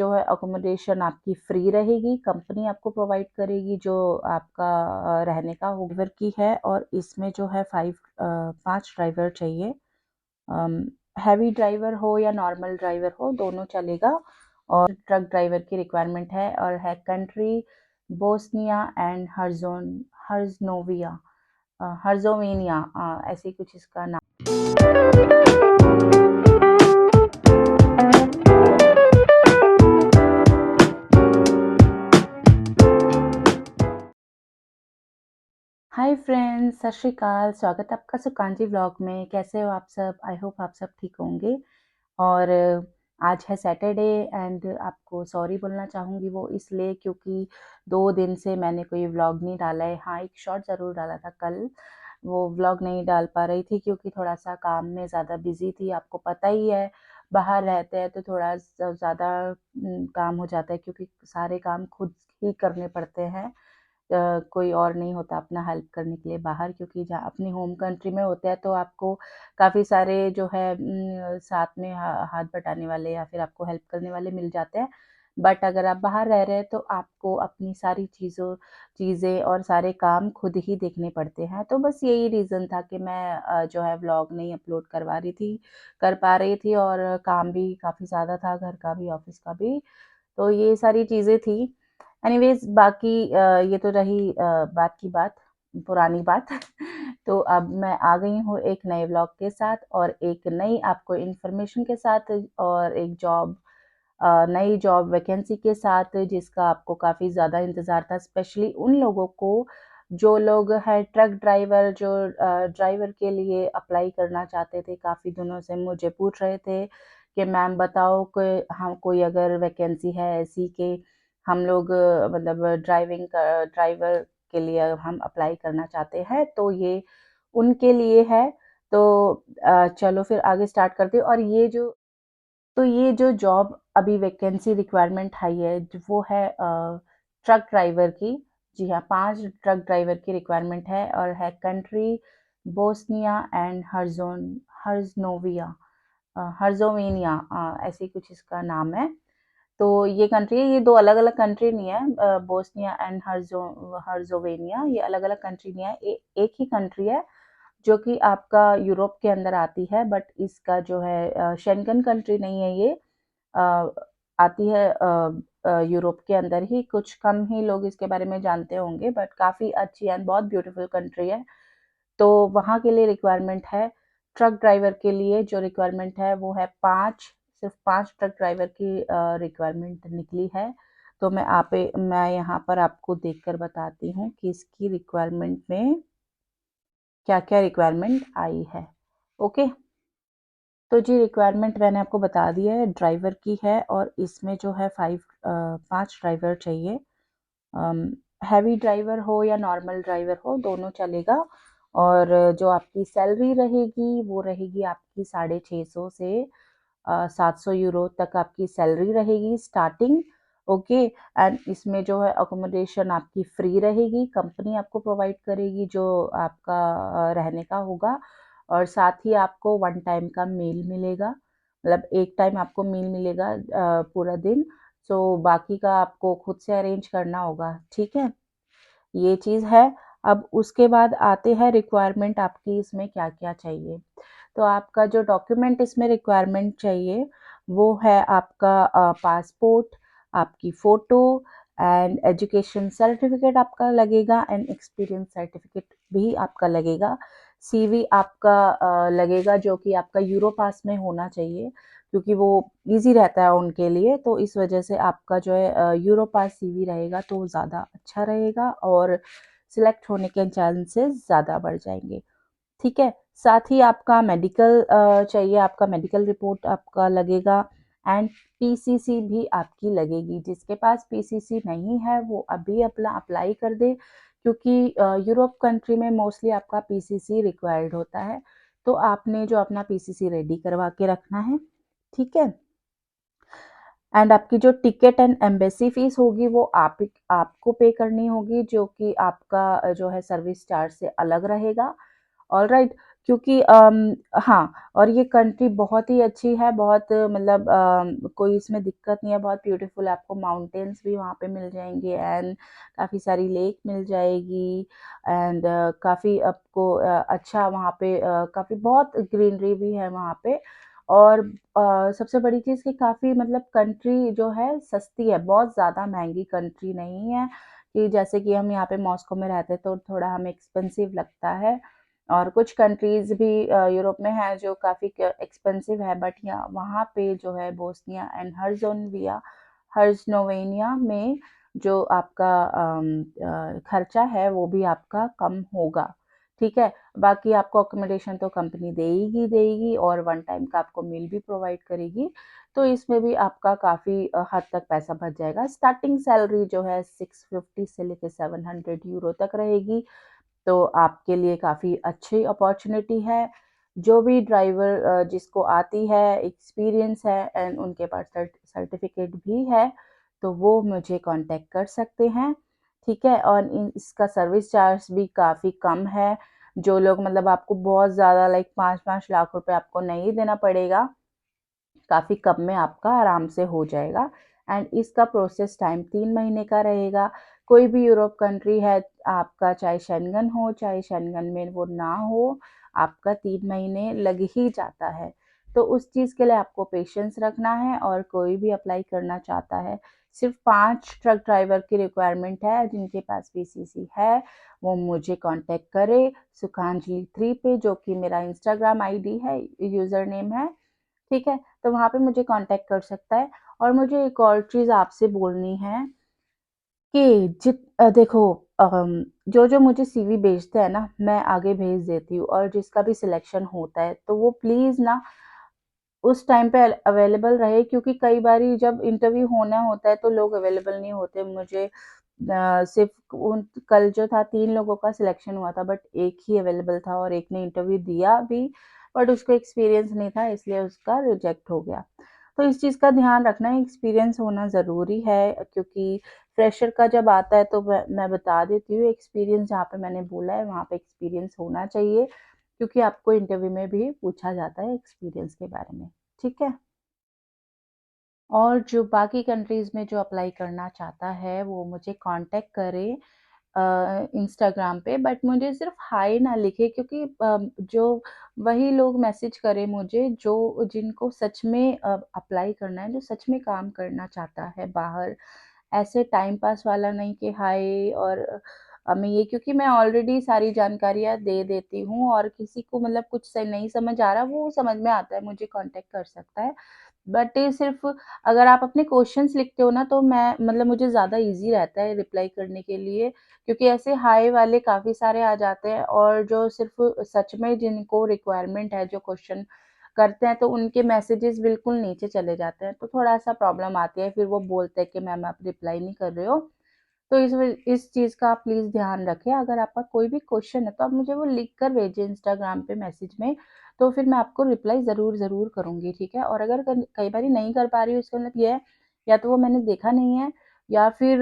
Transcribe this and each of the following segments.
जो है अकोमोडेशन आपकी फ्री रहेगी, कंपनी आपको प्रोवाइड करेगी जो आपका रहने का ड्राइवर की है और इसमें जो है 5 ड्राइवर चाहिए। हैवी ड्राइवर हो या नॉर्मल ड्राइवर हो दोनों चलेगा और ट्रक ड्राइवर की रिक्वायरमेंट है और है कंट्री बोस्निया एंड हर्जनोविया हर्जोवेनिया ऐसे कुछ इसका नाम। हाय फ्रेंड्स, सत श्री अकाल। स्वागत है आपका सुकांजी व्लॉग में। कैसे हो आप सब? आई होप आप सब ठीक होंगे। और आज है सैटरडे एंड आपको सॉरी बोलना चाहूँगी वो इसलिए क्योंकि 2 दिन से मैंने कोई व्लॉग नहीं डाला है। हाँ, एक शॉर्ट ज़रूर डाला था कल, वो व्लॉग नहीं डाल पा रही थी क्योंकि थोड़ा सा काम में ज़्यादा बिजी थी। आपको पता ही है, बाहर रहते हैं तो थोड़ा ज़्यादा काम हो जाता है क्योंकि सारे काम खुद ही करने पड़ते हैं। कोई और नहीं होता अपना हेल्प करने के लिए बाहर, क्योंकि जहाँ अपनी होम कंट्री में होते हैं तो आपको काफ़ी सारे जो है साथ में हाथ बटाने वाले या फिर आपको हेल्प करने वाले मिल जाते हैं। बट अगर आप बाहर रह रहे हैं तो आपको अपनी सारी चीज़ें और सारे काम खुद ही देखने पड़ते हैं। तो बस यही रीज़न था कि मैं जो है व्लॉग नहीं अपलोड कर पा रही थी और काम भी काफ़ी ज़्यादा था, घर का भी ऑफिस का भी। तो ये सारी चीज़ें थी। एनीवेज़ बाकी ये तो रही बात की बात, पुरानी बात। तो अब मैं आ गई हूँ एक नए व्लॉग के साथ और एक नई आपको इन्फॉर्मेशन के साथ और एक नई जॉब वैकेंसी के साथ जिसका आपको काफ़ी ज़्यादा इंतज़ार था, स्पेशली उन लोगों को जो लोग हैं ट्रक ड्राइवर, जो ड्राइवर के लिए अप्लाई करना चाहते थे। काफ़ी दिनों से मुझे पूछ रहे थे कि मैम बताओ कि हाँ कोई अगर वैकेंसी है ऐसी कि हम लोग मतलब ड्राइवर के लिए हम अप्लाई करना चाहते हैं, तो ये उनके लिए है। तो चलो फिर आगे स्टार्ट करते हैं। और ये जो जॉब अभी वैकेंसी रिक्वायरमेंट आई है वो है ट्रक ड्राइवर की। जी हाँ, 5 ट्रक ड्राइवर की रिक्वायरमेंट है और है कंट्री बोस्निया एंड हर्जनोविया हर्जोवेनिया ऐसे कुछ इसका नाम है। तो ये कंट्री है, ये 2 अलग-अलग कंट्री नहीं है। बोस्निया एंड हर्जोवेनिया ये अलग-अलग कंट्री नहीं है, एक ही कंट्री है जो कि आपका यूरोप के अंदर आती है। बट इसका जो है शेंगन कंट्री नहीं है ये। अ, आती है यूरोप के अंदर ही। कुछ कम ही लोग इसके बारे में जानते होंगे बट काफ़ी अच्छी एंड बहुत ब्यूटीफुल कंट्री है। तो वहाँ के लिए रिक्वायरमेंट है। ट्रक ड्राइवर के लिए जो रिक्वायरमेंट है वो है 5, सिर्फ 5 ट्रक ड्राइवर की रिक्वायरमेंट निकली है। तो मैं यहाँ पर आपको देखकर बताती हूँ कि इसकी रिक्वायरमेंट में क्या-क्या रिक्वायरमेंट आई है। ओके, तो जी रिक्वायरमेंट मैंने आपको बता दिया है, ड्राइवर की है और इसमें जो है 5 ड्राइवर चाहिए। हैवी ड्राइवर हो या नॉर्मल ड्राइवर हो दोनों चलेगा। और जो आपकी सैलरी रहेगी वो रहेगी आपकी 650 से 700 यूरो तक आपकी सैलरी रहेगी स्टार्टिंग। ओके, एंड इसमें जो है अकोमोडेशन आपकी फ्री रहेगी, कंपनी आपको प्रोवाइड करेगी जो आपका रहने का होगा। और साथ ही आपको वन टाइम का मील मिलेगा, मतलब एक टाइम आपको मील मिलेगा पूरा दिन। सो बाकी का आपको खुद से अरेंज करना होगा, ठीक है? ये चीज़ है। अब उसके बाद आते हैं रिक्वायरमेंट आपकी इसमें क्या-क्या चाहिए। तो आपका जो डॉक्यूमेंट इसमें रिक्वायरमेंट चाहिए वो है आपका पासपोर्ट, आपकी फ़ोटो एंड एजुकेशन सर्टिफ़िकेट आपका लगेगा एंड एक्सपीरियंस सर्टिफ़िकेट भी आपका लगेगा। सीवी आपका लगेगा जो कि आपका यूरोपास में होना चाहिए क्योंकि वो ईज़ी रहता है उनके लिए। तो इस वजह से आपका जो है यूरोपास सीवी रहेगा तो ज़्यादा अच्छा रहेगा और सिलेक्ट होने के चांसेस ज़्यादा बढ़ जाएँगे, ठीक है? साथ ही आपका मेडिकल चाहिए, आपका मेडिकल रिपोर्ट आपका लगेगा एंड पीसीसी भी आपकी लगेगी। जिसके पास पीसीसी नहीं है वो अभी अपना अप्लाई कर दे क्योंकि यूरोप कंट्री में मोस्टली आपका पीसीसी रिक्वायर्ड होता है। तो आपने जो अपना पीसीसी रेडी करवा के रखना है, ठीक है? एंड आपकी जो टिकट एंड एम्बेसी फीस होगी वो आपको पे करनी होगी जो कि आपका जो है सर्विस चार्ज से अलग रहेगा। ऑलराइट, क्योंकि हाँ, और ये कंट्री बहुत ही अच्छी है, बहुत मतलब कोई इसमें दिक्कत नहीं है, बहुत ब्यूटीफुल है, आपको माउंटेन्स भी वहाँ पे मिल जाएँगे एंड काफ़ी सारी लेक मिल जाएगी एंड काफ़ी आपको अच्छा वहाँ पे काफ़ी बहुत ग्रीनरी भी है वहाँ पे और सबसे बड़ी चीज़ कि काफ़ी मतलब कंट्री जो है सस्ती है, बहुत ज़्यादा महँगी कंट्री नहीं है, कि जैसे कि हम यहाँ पे मॉस्को में रहते हैं तो थोड़ा हमें एक्सपेंसिव लगता है और कुछ कंट्रीज़ भी यूरोप में हैं जो काफ़ी एक्सपेंसिव है बट यहाँ वहाँ पे जो है बोस्निया एंड हर्ज़ेगोविना में जो आपका खर्चा है वो भी आपका कम होगा, ठीक है? बाकी आपको अकोमोडेशन तो कंपनी देगी ही देगी और वन टाइम का आपको मील भी प्रोवाइड करेगी, तो इसमें भी आपका काफ़ी हद तक पैसा बच जाएगा। स्टार्टिंग सैलरी जो है 650 से लेके 700 यूरो तक रहेगी, तो आपके लिए काफ़ी अच्छी अपॉर्चुनिटी है। जो भी ड्राइवर जिसको आती है, एक्सपीरियंस है एंड उनके पास सर्टिफ़िकेट भी है, तो वो मुझे कॉन्टैक्ट कर सकते हैं, ठीक है? और इसका सर्विस चार्ज भी काफ़ी कम है। जो लोग मतलब आपको बहुत ज़्यादा लाइक 5-5 लाख रुपए आपको नहीं देना पड़ेगा, काफ़ी कम में आपका आराम से हो जाएगा एंड इसका प्रोसेस टाइम 3 महीने का रहेगा। कोई भी यूरोप कंट्री है आपका चाहे शेंगन हो, चाहे शेंगन में वो ना हो, आपका 3 महीने लग ही जाता है। तो उस चीज़ के लिए आपको पेशेंस रखना है और कोई भी अप्लाई करना चाहता है, सिर्फ़ 5 ट्रक ड्राइवर की रिक्वायरमेंट है जिनके पास पीसीसी है, वो मुझे कॉन्टैक्ट करे सुखांजलि 3 पे जो कि मेरा इंस्टाग्राम आईडी है, यूज़र नेम है। ठीक है? तो वहाँ पे मुझे कॉन्टैक्ट कर सकता है और मुझे एक और चीज़ आपसे बोलनी है कि देखो जो-जो मुझे सीवी भेजते हैं ना, मैं आगे भेज देती हूँ और जिसका भी सिलेक्शन होता है, तो वो प्लीज़ ना उस टाइम पे अवेलेबल रहे क्योंकि कई बारी जब इंटरव्यू होना होता है, तो लोग अवेलेबल नहीं होते। मुझे सिर्फ़ उन कल जो था 3 लोगों का सिलेक्शन हुआ था बट 1 ही अवेलेबल था और 1 ने इंटरव्यू दिया भी बट उसको एक्सपीरियंस नहीं था इसलिए उसका रिजेक्ट हो गया। तो इस चीज़ का ध्यान रखना एक्सपीरियंस होना ज़रूरी है क्योंकि फ्रेशर का जब आता है तो मैं बता देती हूँ एक्सपीरियंस जहाँ पे मैंने बोला है वहाँ पे एक्सपीरियंस होना चाहिए क्योंकि आपको इंटरव्यू में भी पूछा जाता है एक्सपीरियंस के बारे में, ठीक है? और जो बाकी कंट्रीज़ में जो अप्लाई करना चाहता है वो मुझे कांटेक्ट करे इंस्टाग्राम पे बट मुझे सिर्फ़ हाय ना लिखे क्योंकि जो वही लोग मैसेज करें मुझे जो जिनको सच में अप्लाई करना है, जो सच में काम करना चाहता है बाहर। ऐसे टाइम पास वाला नहीं कि हाय और मैं ये क्योंकि मैं ऑलरेडी सारी जानकारियाँ दे देती हूँ और किसी को मतलब कुछ नहीं समझ आ रहा, वो समझ में आता है मुझे कॉन्टैक्ट कर सकता है। बट सिर्फ़ अगर आप अपने क्वेश्चन्स लिखते हो ना तो मैं मतलब मुझे ज़्यादा ईज़ी रहता है रिप्लाई करने के लिए क्योंकि ऐसे हाय वाले काफ़ी सारे आ जाते हैं और जो सिर्फ़ सच में जिनको रिक्वायरमेंट है, जो क्वेश्चन करते हैं, तो उनके मैसेजेस बिल्कुल नीचे चले जाते हैं, तो थोड़ा-सा प्रॉब्लम आती है। फिर वो बोलते हैं कि मैम आप रिप्लाई नहीं कर रहे हो। तो इस चीज़ का आप प्लीज़ ध्यान रखें। अगर आपका कोई भी क्वेश्चन है, तो आप मुझे वो लिख कर भेजें इंस्टाग्राम पे मैसेज में, तो फिर मैं आपको रिप्लाई ज़रूर करूँगी, ठीक है? और अगर कई बारी नहीं कर पा रही हूँ, इसका मतलब ये है, या तो वो मैंने देखा नहीं है या फिर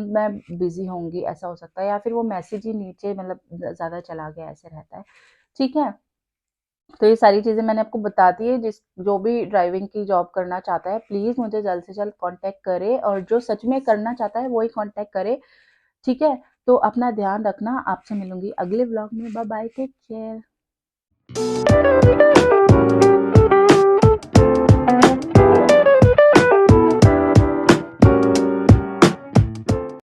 मैं बिज़ी होंगी, ऐसा हो सकता है या फिर वो मैसेज ही नीचे मतलब ज़्यादा चला गया, ऐसे रहता है, ठीक है? तो ये सारी चीज़ें मैंने आपको बता दी है जो भी ड्राइविंग की जॉब करना चाहता है प्लीज़ मुझे जल्द से जल्द कॉन्टैक्ट करे और जो सच में करना चाहता है वो ही कॉन्टैक्ट करे, ठीक है? तो अपना ध्यान रखना, आपसे मिलूँगी अगले व्लॉग में। Bye bye, take care.